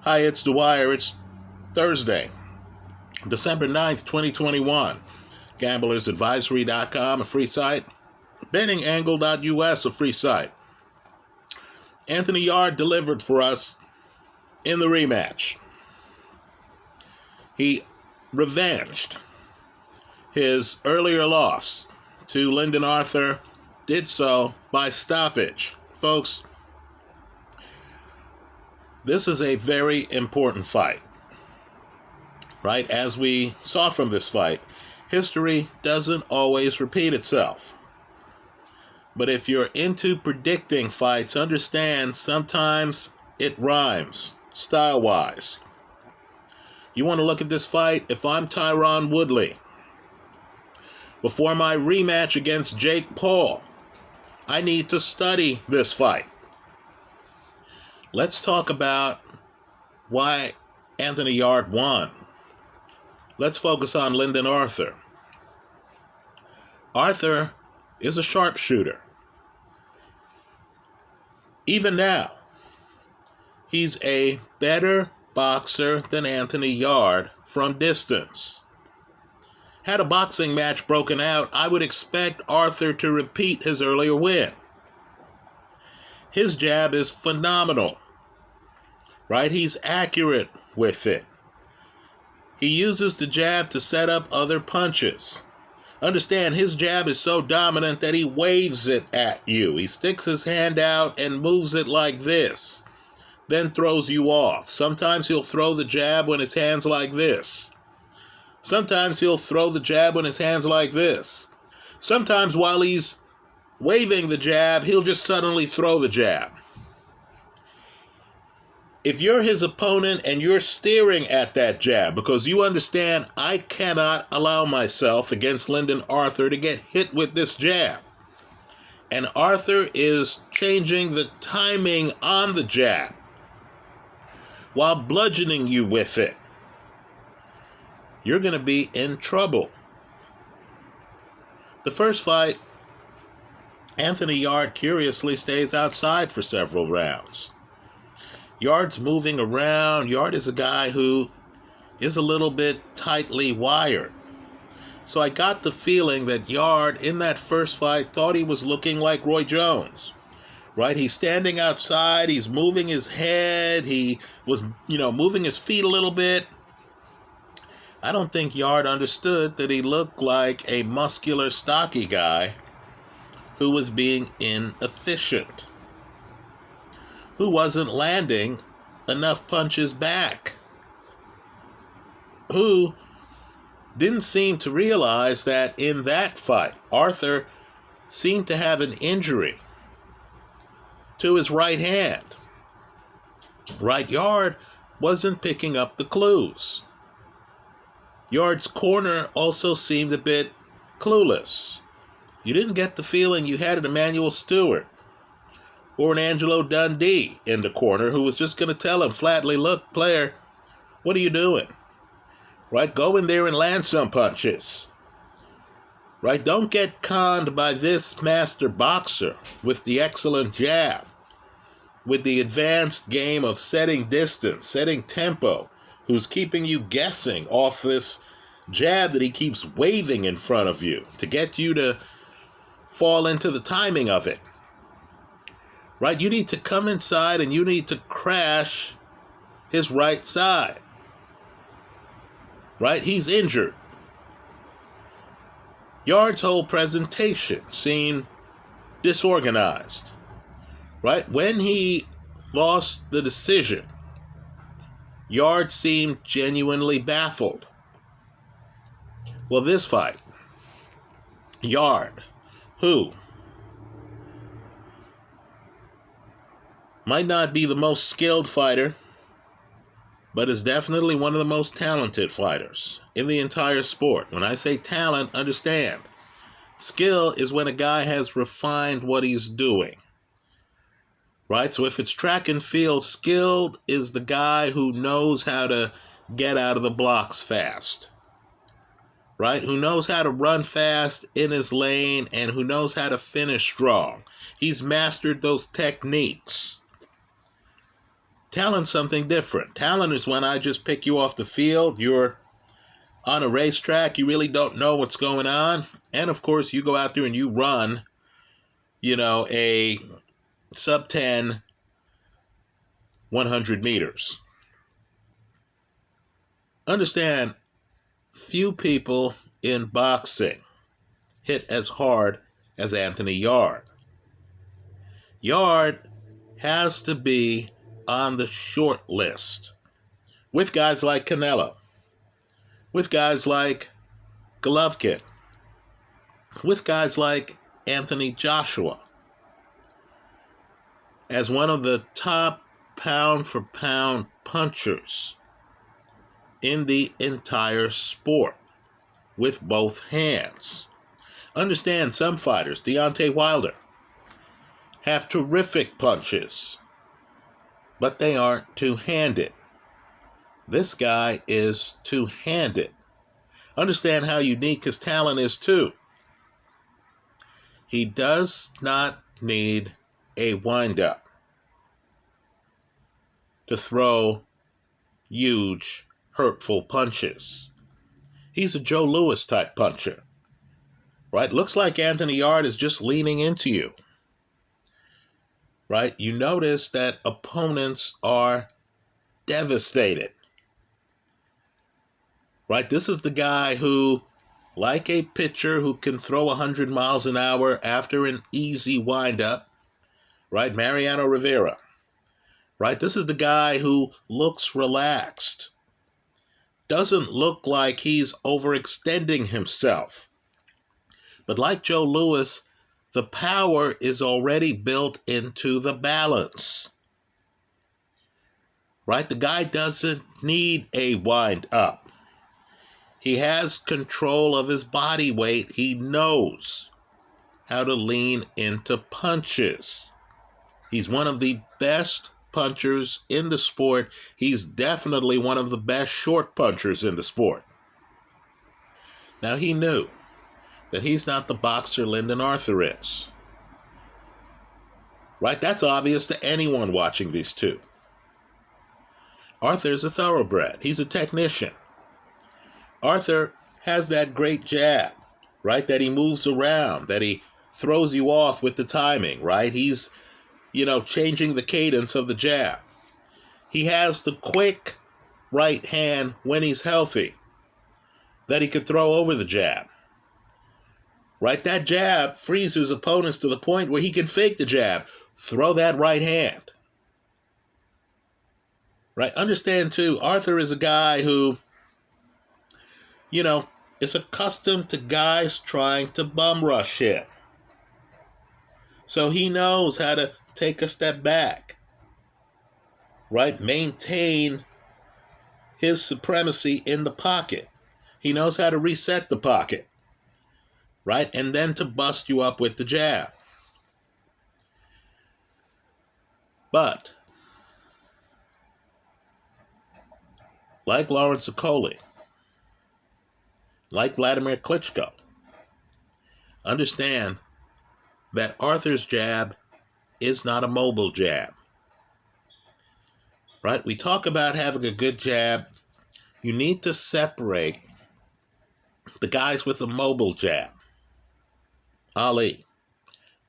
Hi, it's Dwyer. It's Thursday, December 9th, 2021. GamblersAdvisory.com, a free site. BettingAngle.us, a free site. Anthony Yarde delivered for us in the rematch. He revenged his earlier loss to Lyndon Arthur, did so by stoppage. Folks, this is a very important fight, right? As we saw from this fight, history doesn't always repeat itself. But if you're into predicting fights, understand sometimes it rhymes, style-wise. You want to look at this fight? If I'm Tyron Woodley, before my rematch against Jake Paul, I need to study this fight. Let's talk about why Anthony Yarde won. Let's focus on Lyndon Arthur. Arthur is a sharpshooter. Even now, he's a better boxer than Anthony Yarde from distance. Had a boxing match broken out, I would expect Arthur to repeat his earlier win. His jab is phenomenal, right? He's accurate with it. He uses the jab to set up other punches. Understand, his jab is so dominant that he waves it at you. He sticks his hand out and moves it like this, then throws you off. Sometimes he'll throw the jab when his hand's like this. Sometimes he'll throw the jab when his hand's like this. Sometimes while he's waving the jab, he'll just suddenly throw the jab. If you're his opponent and you're staring at that jab, because you understand I cannot allow myself against Lyndon Arthur to get hit with this jab, and Arthur is changing the timing on the jab while bludgeoning you with it, you're going to be in trouble. The first fight, Anthony Yarde curiously stays outside for several rounds. Yarde's moving around. Yarde is a guy who is a little bit tightly wired. So I got the feeling that Yarde, in that first fight, thought he was looking like Roy Jones, right? He's standing outside. He's moving his head. He was, moving his feet a little bit. I don't think Yarde understood that he looked like a muscular, stocky guy who was being inefficient, who wasn't landing enough punches back, who didn't seem to realize that in that fight, Arthur seemed to have an injury to his right hand. Right, Yarde wasn't picking up the clues. Yarde's corner also seemed a bit clueless. You didn't get the feeling you had an Emmanuel Stewart or an Angelo Dundee in the corner who was just going to tell him flatly, look, player, what are you doing? Right? Go in there and land some punches. Right? Don't get conned by this master boxer with the excellent jab, with the advanced game of setting distance, setting tempo, who's keeping you guessing off this jab that he keeps waving in front of you to get you to fall into the timing of it. Right? You need to come inside and you need to crash his right side. Right? He's injured. Yarde's whole presentation seemed disorganized. Right? When he lost the decision, Yarde seemed genuinely baffled. Well, this fight, Yarde, who might not be the most skilled fighter, but is definitely one of the most talented fighters in the entire sport. When I say talent, understand, skill is when a guy has refined what he's doing. Right? So if it's track and field, skilled is the guy who knows how to get out of the blocks fast. Right? Who knows how to run fast in his lane and who knows how to finish strong. He's mastered those techniques. Talent's something different. Talent is when I just pick you off the field, you're on a racetrack, you really don't know what's going on, and of course you go out there and you run, a sub 10 100 meters. Understand, few people in boxing hit as hard as Anthony Yarde. Yarde has to be on the short list with guys like Canelo, with guys like Golovkin, with guys like Anthony Joshua, as one of the top pound-for-pound punchers in the entire sport with both hands. Understand, some fighters, Deontay Wilder, have terrific punches, but they aren't two-handed. This guy is two-handed. Understand how unique his talent is, too. He does not need a wind-up to throw huge, hurtful punches. He's a Joe Louis type puncher, right? Looks like Anthony Yarde is just leaning into you, right? You notice that opponents are devastated, right? This is the guy who, like a pitcher who can throw 100 miles an hour after an easy windup, right? Mariano Rivera, right? This is the guy who looks relaxed, doesn't look like he's overextending himself. But like Joe Louis, the power is already built into the balance, right? The guy doesn't need a wind up. He has control of his body weight. He knows how to lean into punches. He's one of the best punchers in the sport. He's definitely one of the best short punchers in the sport. Now, he knew that he's not the boxer Lyndon Arthur is, right? That's obvious to anyone watching these two. Arthur's a thoroughbred. He's a technician. Arthur has that great jab, right? That he moves around, that he throws you off with the timing, right? He's, changing the cadence of the jab. He has the quick right hand when he's healthy that he could throw over the jab, right? That jab frees his opponents to the point where he can fake the jab, throw that right hand, right? Understand, too, Arthur is a guy who, is accustomed to guys trying to bum rush him. So he knows how to take a step back, right? Maintain his supremacy in the pocket. He knows how to reset the pocket, right? And then to bust you up with the jab. But, like Lawrence Okoli, like Vladimir Klitschko, understand that Arthur's jab is not a mobile jab, right? We talk about having a good jab. You need to separate the guys with a mobile jab, Ali,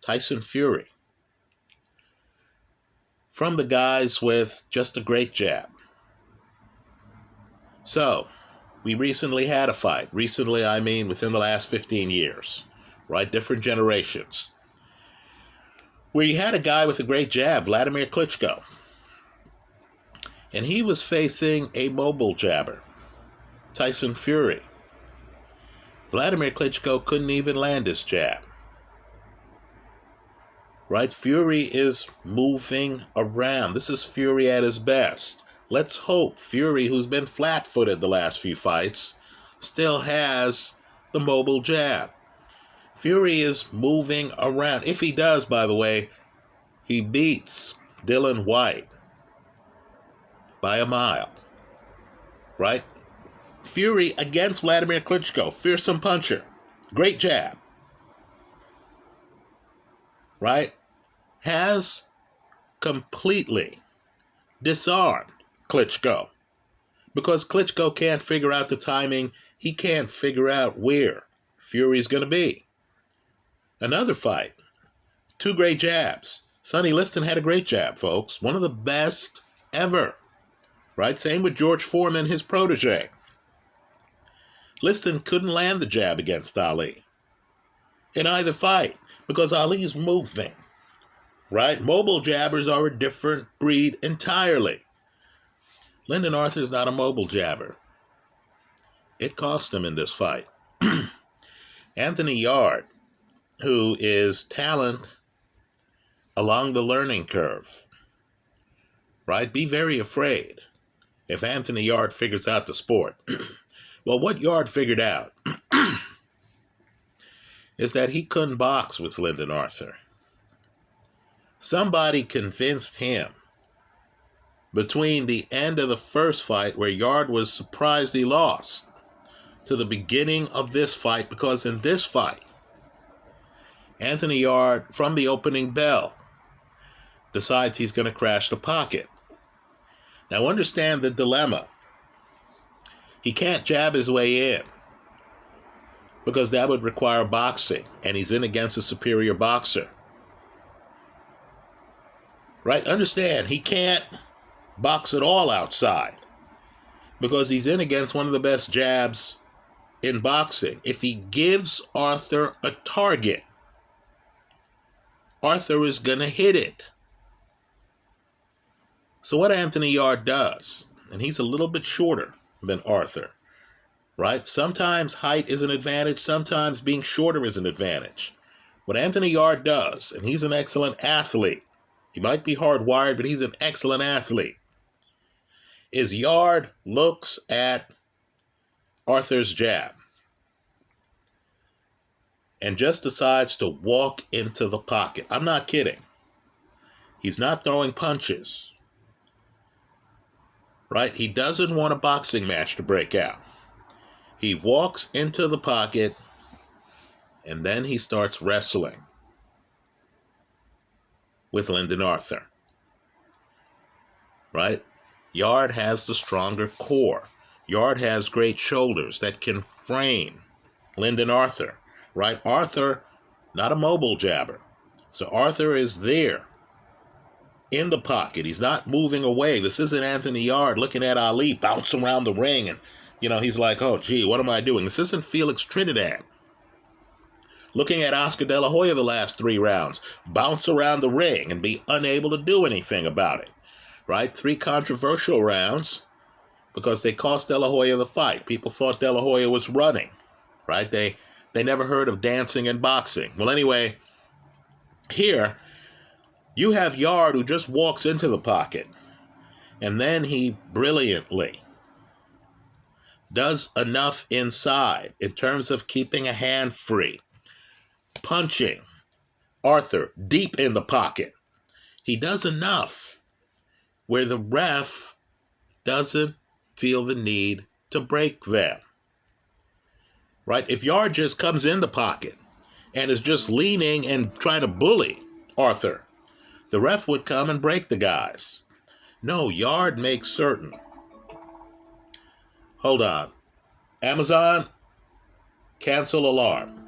Tyson Fury, from the guys with just a great jab. So, we recently had a fight. Recently, I mean within the last 15 years, right? Different generations. Where you had a guy with a great jab, Vladimir Klitschko. And he was facing a mobile jabber, Tyson Fury. Vladimir Klitschko couldn't even land his jab, right? Fury is moving around. This is Fury at his best. Let's hope Fury, who's been flat-footed the last few fights, still has the mobile jab. Fury is moving around. If he does, by the way, he beats Dillian Whyte by a mile, right? Fury against Vladimir Klitschko, fearsome puncher, great jab, right? Has completely disarmed Klitschko. Because Klitschko can't figure out the timing, he can't figure out where Fury's going to be. Another fight, 2 great jabs. Sonny Liston had a great jab, folks. One of the best ever. Right? Same with George Foreman, his protege. Liston couldn't land the jab against Ali in either fight because Ali's moving. Right? Mobile jabbers are a different breed entirely. Lyndon Arthur's not a mobile jabber. It cost him in this fight. Anthony Yarde, who is talent along the learning curve, right? Be very afraid if Anthony Yarde figures out the sport. Well, what Yarde figured out is that he couldn't box with Lyndon Arthur. Somebody convinced him between the end of the first fight, where Yarde was surprised he lost, to the beginning of this fight, because in this fight, Anthony Yarde, from the opening bell, decides he's going to crash the pocket. Now understand the dilemma. He can't jab his way in because that would require boxing, and he's in against a superior boxer. Right? Understand, he can't box at all outside because he's in against one of the best jabs in boxing. If he gives Arthur a target, Arthur is going to hit it. So what Anthony Yarde does, and he's a little bit shorter than Arthur, right? Sometimes height is an advantage, sometimes being shorter is an advantage. What Anthony Yarde does, and he's an excellent athlete, he might be hardwired, but he's an excellent athlete, is Yarde looks at Arthur's jab and just decides to walk into the pocket. I'm not kidding. He's not throwing punches. Right? He doesn't want a boxing match to break out. He walks into the pocket and then he starts wrestling with Lyndon Arthur. Right? Yarde has the stronger core. Yarde has great shoulders that can frame Lyndon Arthur. Right? Arthur, not a mobile jabber. So Arthur is there in the pocket. He's not moving away. This isn't Anthony Yarde looking at Ali bounce around the ring and, he's like, oh, gee, what am I doing? This isn't Felix Trinidad looking at Oscar De La Hoya the last 3 rounds, bounce around the ring and be unable to do anything about it. Right? 3 controversial rounds because they cost De La Hoya the fight. People thought De La Hoya was running. Right? They never heard of dancing and boxing. Well, anyway, here you have Yarde who just walks into the pocket, and then he brilliantly does enough inside in terms of keeping a hand free, punching Arthur deep in the pocket. He does enough where the ref doesn't feel the need to break them. Right? If Yarde just comes in the pocket and is just leaning and trying to bully Arthur, the ref would come and break the guys. No, Yarde makes certain. Hold on. Amazon, cancel alarm.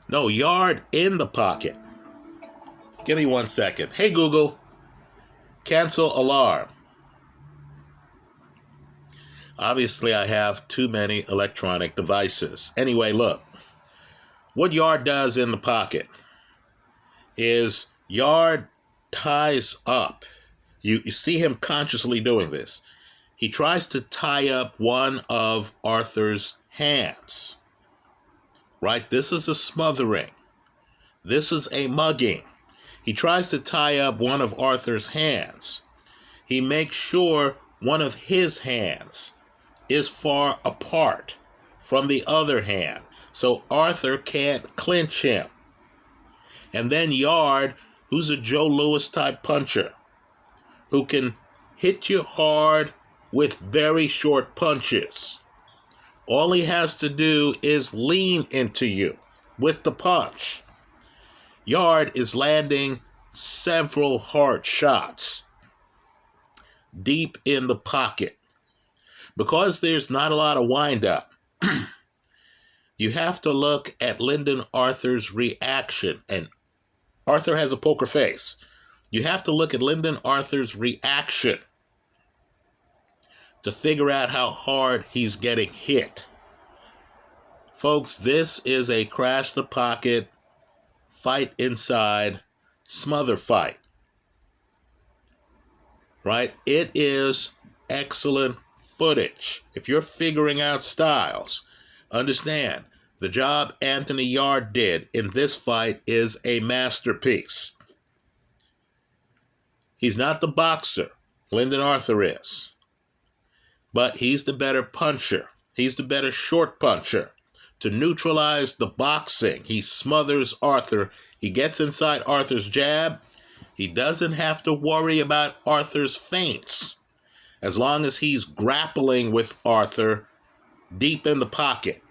No, Yarde in the pocket. Give me 1 second. Hey, Google, cancel alarm. Obviously, I have too many electronic devices. Anyway, look. What Yarde does in the pocket is Yarde ties up. You see him consciously doing this. He tries to tie up one of Arthur's hands. Right? This is a smothering. This is a mugging. He tries to tie up one of Arthur's hands. He makes sure one of his hands is far apart from the other hand, so Arthur can't clinch him. And then Yarde, who's a Joe Louis type puncher, who can hit you hard with very short punches. All he has to do is lean into you with the punch. Yarde is landing several hard shots deep in the pocket. Because there's not a lot of wind-up, you have to look at Lyndon Arthur's reaction. And Arthur has a poker face. You have to look at Lyndon Arthur's reaction to figure out how hard he's getting hit. Folks, this is a crash the pocket, fight inside, smother fight. Right? It is excellent footage. If you're figuring out styles, understand the job Anthony Yarde did in this fight is a masterpiece. He's not the boxer Lyndon Arthur is, but he's the better puncher. He's the better short puncher. To neutralize the boxing, he smothers Arthur. He gets inside Arthur's jab. He doesn't have to worry about Arthur's feints as long as he's grappling with Arthur deep in the pocket.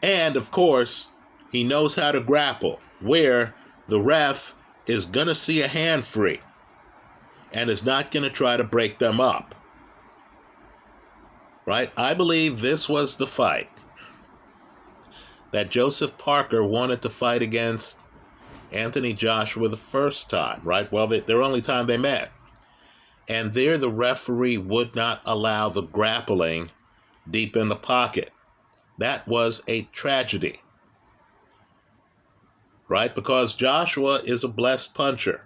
And, of course, he knows how to grapple, where the ref is going to see a hand free and is not going to try to break them up. Right? I believe this was the fight that Joseph Parker wanted to fight against Anthony Joshua the first time, right? Well, their only time they met. And there the referee would not allow the grappling deep in the pocket. That was a tragedy, right? Because Joshua is a blessed puncher.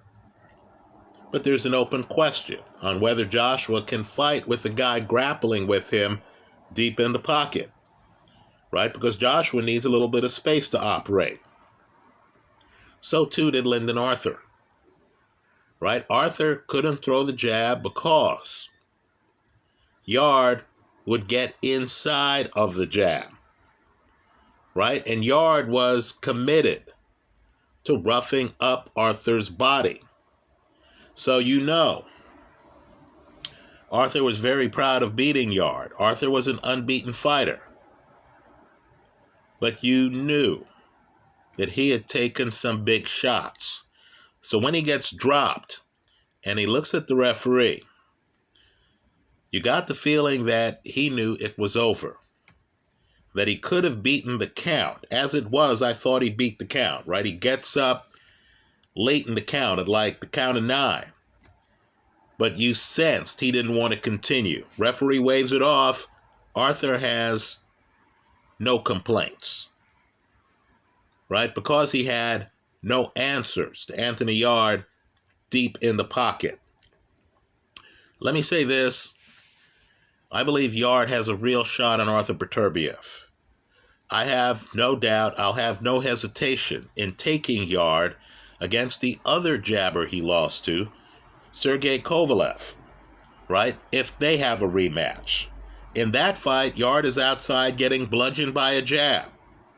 But there's an open question on whether Joshua can fight with the guy grappling with him deep in the pocket, right? Because Joshua needs a little bit of space to operate. So too did Lyndon Arthur. Right? Arthur couldn't throw the jab because Yarde would get inside of the jab. Right? And Yarde was committed to roughing up Arthur's body. So you know, Arthur was very proud of beating Yarde. Arthur was an unbeaten fighter. But you knew that he had taken some big shots. So when he gets dropped and he looks at the referee, you got the feeling that he knew it was over, that he could have beaten the count. As it was, I thought he beat the count, right? He gets up late in the count at like the count of 9. But you sensed he didn't want to continue. Referee waves it off. Arthur has no complaints, right? Because he had no answers to Anthony Yarde deep in the pocket. Let me say this. I believe Yarde has a real shot on Arthur Beterbiev. I have no doubt, I'll have no hesitation in taking Yarde against the other jabber he lost to, Sergey Kovalev, right? If they have a rematch. In that fight, Yarde is outside getting bludgeoned by a jab,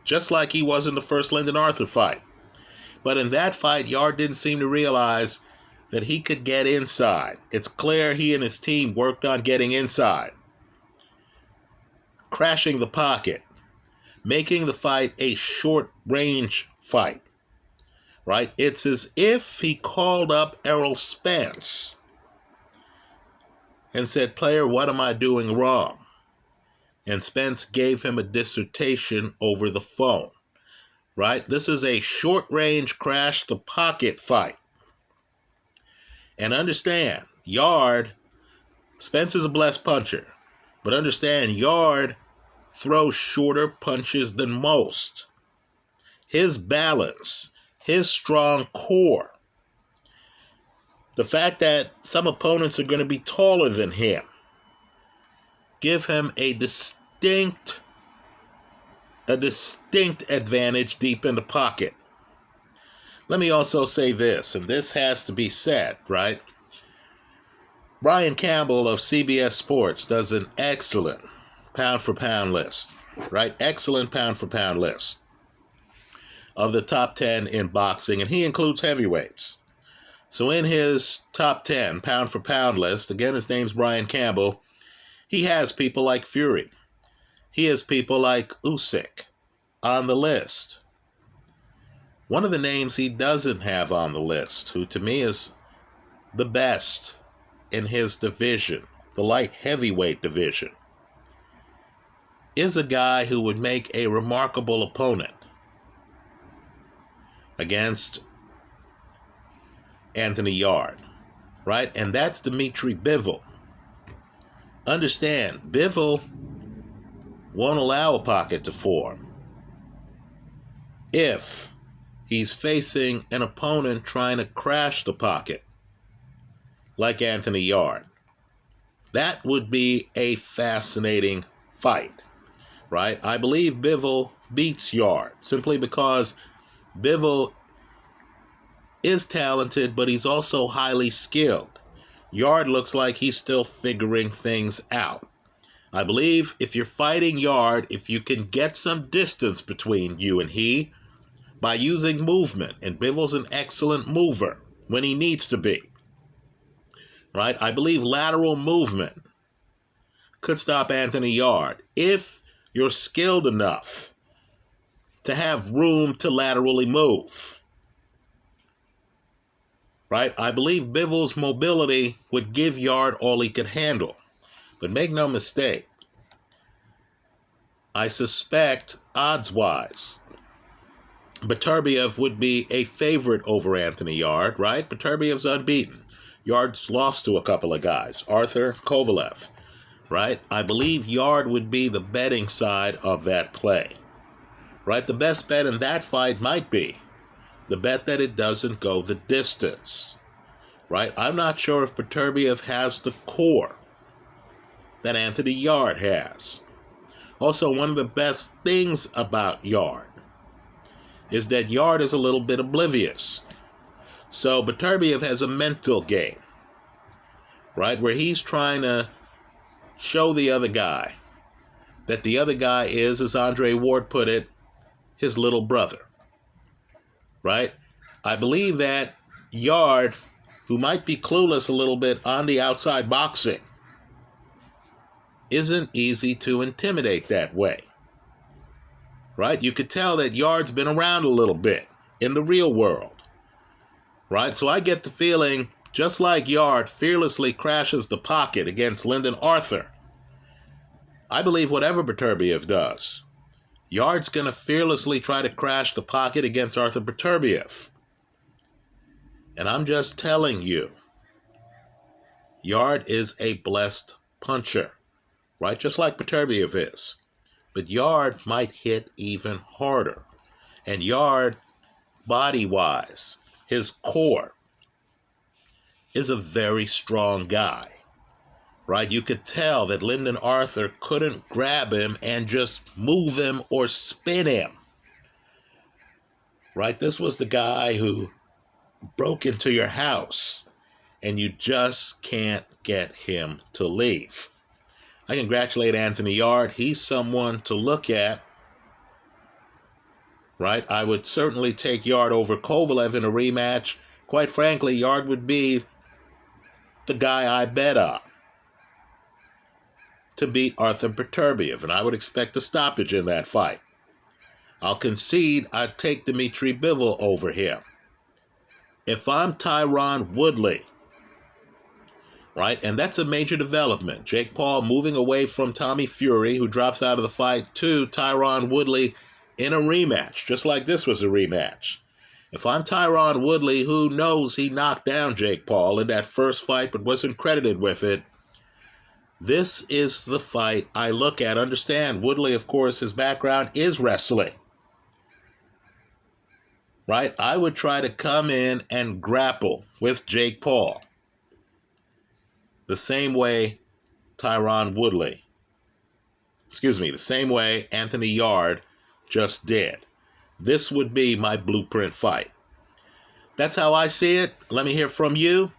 just like he was in the first Lyndon Arthur fight. But in that fight, Yarde didn't seem to realize that he could get inside. It's clear he and his team worked on getting inside, crashing the pocket, making the fight a short-range fight, right? It's as if he called up Errol Spence and said, "Player, what am I doing wrong?" And Spence gave him a dissertation over the phone. Right? This is a short-range crash-the-pocket fight. And understand, Yarde, Spence is a blessed puncher, but understand, Yarde throws shorter punches than most. His balance, his strong core, the fact that some opponents are going to be taller than him, give him a distinct advantage deep in the pocket. Let me also say this, and this has to be said, right? Brian Campbell of CBS Sports does an excellent pound-for-pound list, right? Excellent pound-for-pound list of the top 10 in boxing, and he includes heavyweights. So in his top 10 pound-for-pound list, again, his name's Brian Campbell, he has people like Fury. He has people like Usyk on the list, One of the names he doesn't have on the list, who to me is the best in his division, the light heavyweight division, is a guy who would make a remarkable opponent against Anthony Yarde, right? And that's Dimitri Bivol. Understand, Bivol won't allow a pocket to form if he's facing an opponent trying to crash the pocket like Anthony Yarde. That would be a fascinating fight, right? I believe Bivol beats Yarde simply because Bivol is talented, but he's also highly skilled. Yarde looks like he's still figuring things out. I believe if you're fighting Yarde, if you can get some distance between you and he by using movement, and Bivol's an excellent mover when he needs to be, right? I believe lateral movement could stop Anthony Yarde if you're skilled enough to have room to laterally move, right? I believe Bivol's mobility would give Yarde all he could handle. But make no mistake, I suspect, odds-wise, Beterbiev would be a favorite over Anthony Yarde, right? Beterbiev's unbeaten. Yarde's lost to a couple of guys, Arthur, Kovalev, right? I believe Yarde would be the betting side of that play, right? The best bet in that fight might be the bet that it doesn't go the distance, right? I'm not sure if Beterbiev has the core that Anthony Yarde has. Also, one of the best things about Yarde is that Yarde is a little bit oblivious. So Beterbiev has a mental game, right, where he's trying to show the other guy that the other guy is, as Andre Ward put it, his little brother, right? I believe that Yarde, who might be clueless a little bit on the outside boxing, isn't easy to intimidate that way, right? You could tell that Yarde's been around a little bit in the real world, right? So I get the feeling, just like Yarde fearlessly crashes the pocket against Lyndon Arthur, I believe whatever Beterbiev does, Yarde's going to fearlessly try to crash the pocket against Arthur Beterbiev. And I'm just telling you, Yarde is a blessed puncher, right? Just like Beterbiev is. But Yarde might hit even harder. And Yarde, body-wise, his core, is a very strong guy, right? You could tell that Lyndon Arthur couldn't grab him and just move him or spin him, right? This was the guy who broke into your house and you just can't get him to leave. I congratulate Anthony Yarde. He's someone to look at, right? I would certainly take Yarde over Kovalev in a rematch. Quite frankly, Yarde would be the guy I bet on to beat Arthur Beterbiev, and I would expect a stoppage in that fight. I'll concede I'd take Dimitri Bivol over him. If I'm Tyron Woodley, right, and that's a major development. Jake Paul moving away from Tommy Fury, who drops out of the fight, to Tyron Woodley in a rematch, just like this was a rematch. If I'm Tyron Woodley, who knows he knocked down Jake Paul in that first fight but wasn't credited with it, this is the fight I look at. Understand, Woodley, of course, his background is wrestling, right? I would try to come in and grapple with Jake Paul the same way the same way Anthony Yarde just did. This would be my blueprint fight. That's how I see it. Let me hear from you.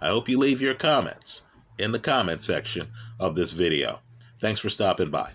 I hope you leave your comments in the comment section of this video. Thanks for stopping by.